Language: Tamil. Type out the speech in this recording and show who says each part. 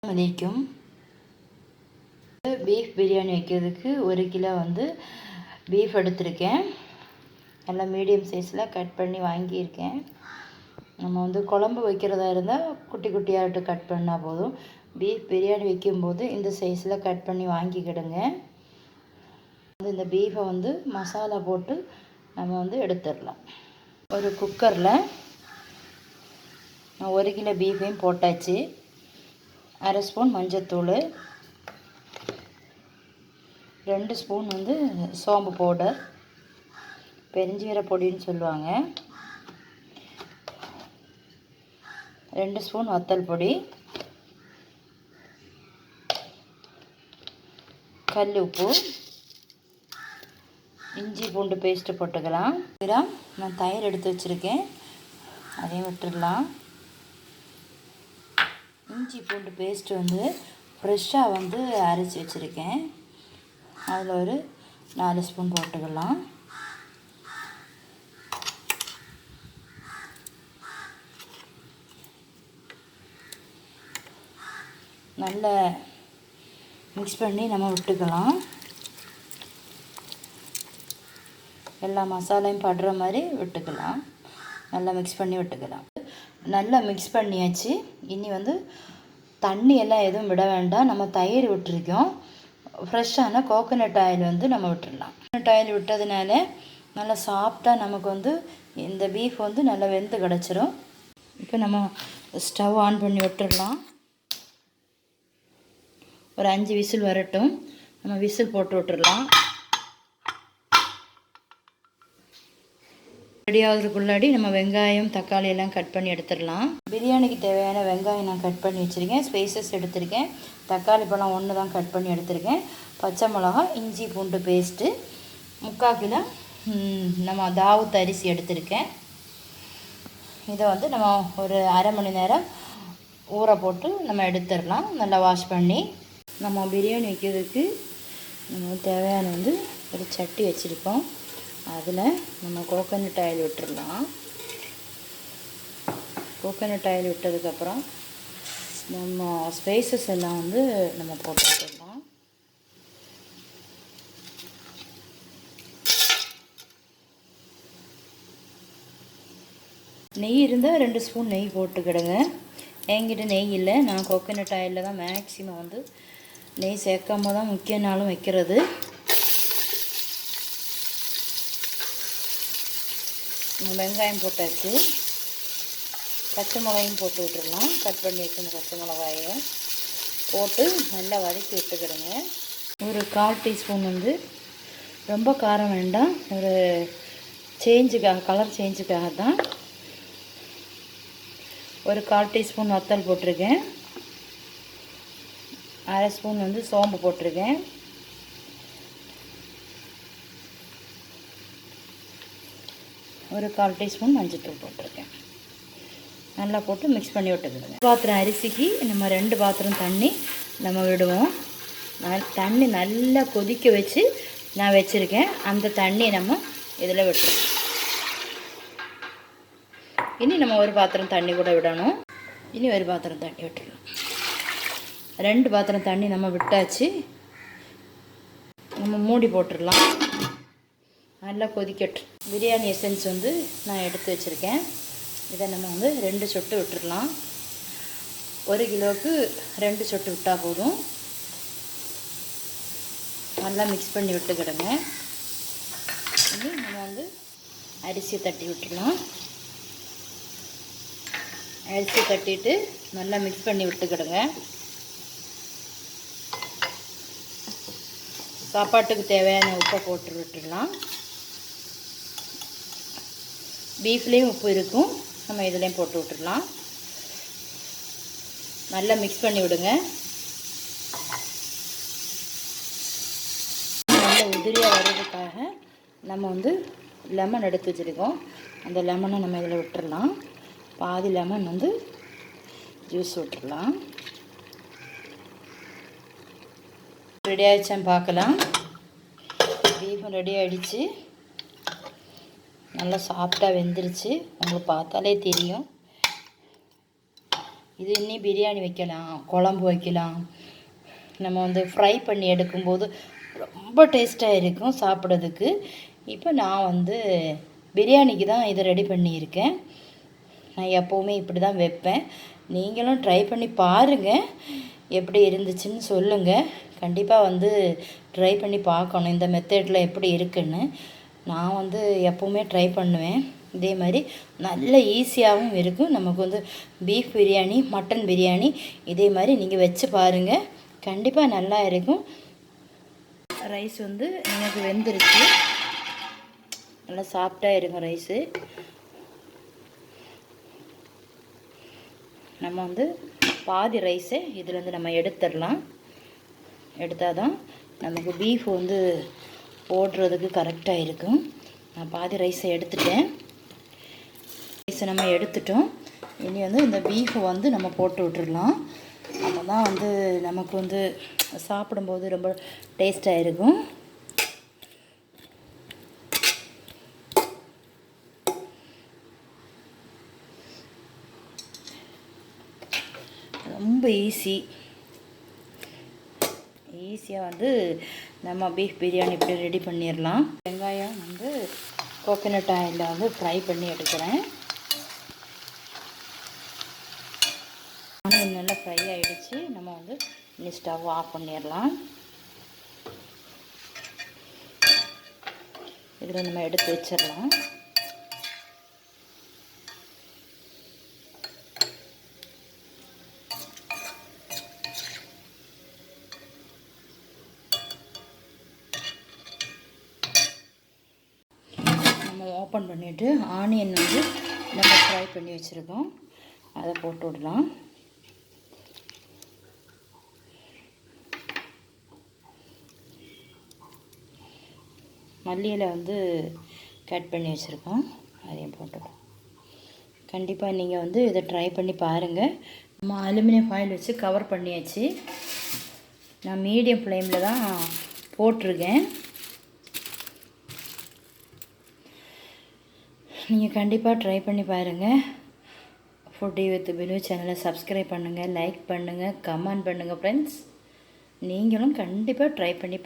Speaker 1: அலைக்கும். பீஃப் பிரியாணி வைக்கிறதுக்கு 1 கிலோ வந்து பீஃப் எடுத்திருக்கேன். நல்லா மீடியம் சைஸில் கட் பண்ணி வாங்கியிருக்கேன். நம்ம வந்து குழம்பு வைக்கிறதா இருந்தால் குட்டி குட்டியாகிட்டு கட் பண்ணால் போதும். பீஃப் பிரியாணி வைக்கும்போது இந்த சைஸில் கட் பண்ணி வாங்கிக்கிடுங்க. இந்த பீஃபை வந்து மசாலா போட்டு நம்ம வந்து எடுத்துடலாம். ஒரு குக்கரில் 1 கிலோ பீஃபையும் போட்டாச்சு. 1/2 ஸ்பூன் மஞ்சத்தூள், 2 ஸ்பூன் வந்து சோம்பு பவுடர், பெருஞ்சீரக பொடின்னு சொல்லுவாங்க, 2 ஸ்பூன் வத்தல் பொடி, கல் உப்பு, இஞ்சி பூண்டு பேஸ்ட்டு போட்டுக்கலாம். நான் தயிர் எடுத்து வச்சுருக்கேன், அதையும் விட்டுடலாம். இஞ்சி பூண்டு பேஸ்ட்டு வந்து ஃப்ரெஷ்ஷாக வந்து அரைச்சி வச்சுருக்கேன். அதில் ஒரு 4 ஸ்பூன் போட்டுக்கலாம். நல்லா மிக்ஸ் பண்ணி நம்ம விட்டுக்கலாம். எல்லா மசாலையும் படுற மாதிரி விட்டுக்கலாம். நல்லா மிக்ஸ் பண்ணி விட்டுக்கலாம். நல்லா மிக்ஸ் பண்ணியாச்சு. இனி வந்து தண்ணி எல்லாம் எதுவும் விட வேண்டாம். நம்ம தயிர் விட்டுருக்கோம். ஃப்ரெஷ்ஷான கோகோனட் ஆயில் வந்து நம்ம விட்டுடலாம். கோகோனட் ஆயில் விட்டதுனால நல்லா சாஃப்டாக நமக்கு வந்து இந்த பீஃப் வந்து நல்லா வெந்து கிடச்சிரும். இப்போ நம்ம ஸ்டவ் ஆன் பண்ணி விட்டுடலாம். ஒரு 5 விசில் வரட்டும். நம்ம விசில் போட்டு விட்டுடலாம். ரெடி ஆகுறதுக்குள்ளாடி நம்ம வெங்காயம் தக்காளி எல்லாம் கட் பண்ணி எடுத்துடலாம். பிரியாணிக்கு தேவையான வெங்காயம் நான் கட் பண்ணி வச்சுருக்கேன். ஸ்பைசஸ் எடுத்திருக்கேன். தக்காளி பழம் 1 தான் கட் பண்ணி எடுத்திருக்கேன். பச்சை மிளகா, இஞ்சி பூண்டு பேஸ்ட்டு, 3/4 கிலோ நம்ம தாவூத் அரிசி எடுத்திருக்கேன். இதை வந்து நம்ம ஒரு 1/2 மணி நேரம் ஊற போட்டு நம்ம எடுத்துடலாம். நல்லா வாஷ் பண்ணி நம்ம பிரியாணி வைக்கிறதுக்கு நம்ம தேவையான வந்து ஒரு சட்டி வச்சுருக்கோம். அதில் நம்ம கோகோனட் ஆயில் விட்டுடலாம். கோகோனட் ஆயில் விட்டதுக்கப்புறம் நம்ம ஸ்பைசஸ் எல்லாம் வந்து நம்ம போட்டு விட்டுடலாம். நெய் இருந்தால் 2 ஸ்பூன் நெய் போட்டுக்கிடுங்க. என்கிட்ட நெய் இல்லை. நான் கோகோனட் ஆயிலில் தான் மேக்ஸிமம் வந்து நெய் சேர்க்காம தான் முக்கிய நாளும் வைக்கிறது. வெங்காயம் போட்டாச்சு. பச்சை மிளகாயும் போட்டு விட்டுடலாம். கட் பண்ணி வச்சு இந்த பச்சை மிளகாயை போட்டு நல்லா வதக்கி விட்டுக்கிடுங்க. ஒரு 1/4 டீஸ்பூன் வந்து ரொம்ப காரம் வேண்டாம், ஒரு சேஞ்சுக்காக, கலர் சேஞ்சுக்காக தான் ஒரு 1/4 டீஸ்பூன் வத்தல் போட்டிருக்கேன். 1/2 ஸ்பூன் வந்து சோம்பு போட்டிருக்கேன். ஒரு 1/4 டீஸ்பூன் மஞ்சத்தூள் போட்டிருக்கேன். நல்லா போட்டு மிக்ஸ் பண்ணி விட்டுக்கிடுங்க. பாத்திரம் அரிசிக்கு நம்ம 2 பாத்திரம் தண்ணி நம்ம விடுவோம். தண்ணி நல்லா கொதிக்க வச்சு நான் வச்சுருக்கேன். அந்த தண்ணி நம்ம இதில் விட்டுருவோம். இனி நம்ம ஒரு பாத்திரம் தண்ணி கூட விடணும். இனி ஒரு பாத்திரம் தண்ணி விட்டுடலாம். 2 பாத்திரம் தண்ணி நம்ம விட்டாச்சு. நம்ம மூடி போட்டுடலாம். நல்லா கொதிக்கட்டும். பிரியாணி எசன்ஸ் வந்து நான் எடுத்து வச்சுருக்கேன். இதை நம்ம வந்து 2 சொட்டு விட்டுடலாம். 1 கிலோவுக்கு 2 சொட்டு விட்டால் போதும். நல்லா மிக்ஸ் பண்ணி விட்டுக்கிடுங்க. இனி நம்ம வந்து அரிசியை தட்டி விட்டுடலாம். அரிசி தட்டிட்டு நல்லா மிக்ஸ் பண்ணி விட்டுக்கிடுங்க. சாப்பாட்டுக்கு தேவையான உப்பை போட்டு விட்டுடலாம். பீஃப்லேயும் உப்பு இருக்கும், நம்ம இதுலேயும் போட்டு விட்டுடலாம். நல்லா மிக்ஸ் பண்ணி விடுங்க. நல்ல உதிரியாக வர்றதுக்காக நம்ம வந்து லெமன் எடுத்து வச்சுருக்கோம். அந்த லெமனை நம்ம இதில் விட்டுடலாம். பாதி லெமன் வந்து ஜூஸ் விட்டுடலாம். ரெடி ஆகிடுச்சான்னு பார்க்கலாம். பீஃபும் ரெடி ஆகிடுச்சு. நல்லா சாஃப்டாக வெந்துருச்சு. உங்களுக்கு பார்த்தாலே தெரியும். இது இன்னும் பிரியாணி வைக்கலாம், குழம்பு வைக்கலாம். நம்ம வந்து ஃப்ரை பண்ணி எடுக்கும்போது ரொம்ப டேஸ்ட்டாக இருக்கும் சாப்பிட்றதுக்கு. இப்போ நான் வந்து பிரியாணிக்கு தான் இதை ரெடி பண்ணியிருக்கேன். நான் எப்போவுமே இப்படி தான் வைப்பேன். நீங்களும் ட்ரை பண்ணி பாருங்கள், எப்படி இருந்துச்சுன்னு சொல்லுங்கள். கண்டிப்பாக வந்து ட்ரை பண்ணி பார்க்கணும் இந்த மெத்தடில் எப்படி இருக்குன்னு. நான் வந்து எப்போவுமே ட்ரை பண்ணுவேன். இதே மாதிரி நல்ல ஈஸியாகவும் இருக்கும். நமக்கு வந்து பீஃப் பிரியாணி, மட்டன் பிரியாணி இதே மாதிரி நீங்கள் வச்சு பாருங்கள், கண்டிப்பாக நல்லா இருக்கும். ரைஸ் வந்து எனக்கு வெந்துருச்சு, நல்லா சாஃப்டாக இருக்கும் ரைஸு. நம்ம வந்து பாதி ரைஸை இதிலேருந்து நம்ம எடுத்துடலாம். எடுத்தால் தான் நமக்கு பீஃப் வந்து போடுறதுக்கு கரெக்டாக இருக்கும். நான் பாதி ரைஸை எடுத்துட்டேன். ரைஸை நம்ம எடுத்துட்டோம். இனி வந்து இந்த பீஃபை வந்து நம்ம போட்டு விட்டுடலாம். அப்போ தான் வந்து நமக்கு வந்து சாப்பிடும்போது ரொம்ப டேஸ்ட்டாக இருக்கும். ரொம்ப ஈஸியாக வந்து நம்ம பீஃப் பிரியாணி இப்படி ரெடி பண்ணிடலாம். வெங்காயம் வந்து கோகோனட் ஆயிலில் வந்து ஃப்ரை பண்ணி எடுக்கிறேன். ஆனியன் நல்லா ஃப்ரை ஆகிடுச்சு. நம்ம வந்து இனி ஸ்டவ் ஆஃப் பண்ணிடலாம். இதில் நம்ம எடுத்து வச்சிடலாம். ஓப்பன் பண்ணிவிட்டு ஆனியன் வந்து நம்ம ஃப்ரை பண்ணி வச்சுருக்கோம், அதை போட்டு விடலாம். மல்லியில் வந்து கட் பண்ணி வச்சுருக்கோம், அதையும் போட்டுவிடலாம். கண்டிப்பாக நீங்கள் வந்து இதை ட்ரை பண்ணி பாருங்கள். நம்ம அலுமினியம் ஃபாயில் வச்சு கவர் பண்ணியாச்சு. நான் மீடியம் ஃப்ளேமில் தான் போட்டிருக்கேன். நீங்கள் கண்டிப்பாக ட்ரை பண்ணி பாருங்கள். ஃபுட்டி வித் பினு சேனலை சப்ஸ்கிரைப் பண்ணுங்கள், லைக் பண்ணுங்கள், கமெண்ட் பண்ணுங்கள் ஃப்ரெண்ட்ஸ். நீங்களும் கண்டிப்பாக ட்ரை பண்ணி